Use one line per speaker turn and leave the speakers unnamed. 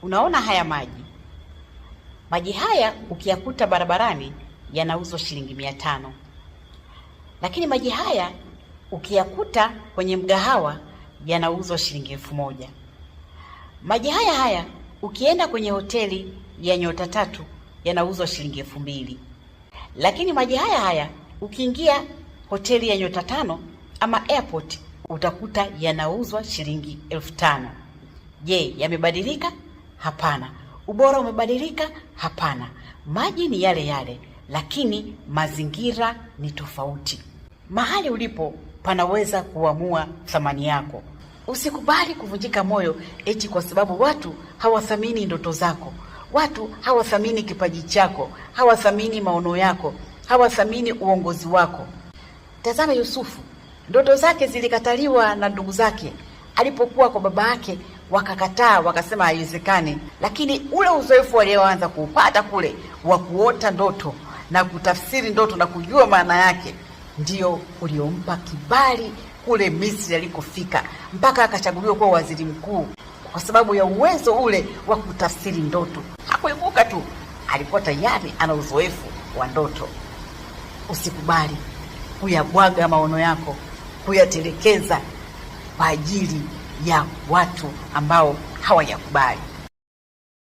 Unaona haya maji? Maji haya ukiyakuta barabarani yanauzwa shilingi 500. Lakini maji haya ukiyakuta kwenye mgahawa yanauzwa shilingi 1000. Maji haya ukienda kwenye hoteli ya nyota 3 yanauzwa shilingi 2000. Lakini maji haya ukiingia hoteli ya nyota 5 ama airport utakuta yanauzwa shilingi 5000. Je, yamebadilika? Hapana. Ubora umebadilika? Hapana. Maji ni yale yale, lakini mazingira ni tofauti. Mahali ulipo panaweza kuamua thamani yako. Usikubali kuvunjika moyo eti kwa sababu watu hawathamini ndoto zako. Watu hawathamini kipaji chako, hawathamini maono yako, hawathamini uongozi wako. Tazama Yusufu, ndoto zake zilikataliwa na ndugu zake. Alipokuwa kwa baba yake wakakataa, wakasema haiwezekani. Lakini ule uzoefu alioanza kuupata kule wa kuota ndoto na kutafsiri ndoto na kujua maana yake ndio uliompa kibali kule Misri alikofika, mpaka akachaguliwa kuwa waziri mkuu kwa sababu ya uwezo ule wa kutafsiri ndoto. Hakuibuka tu, alikuwa tayari ana uzoefu wa ndoto. Usikubali kuyabwaga maono yako, kuyatelekeza kwa ajili ya watu ambao hawayakubali.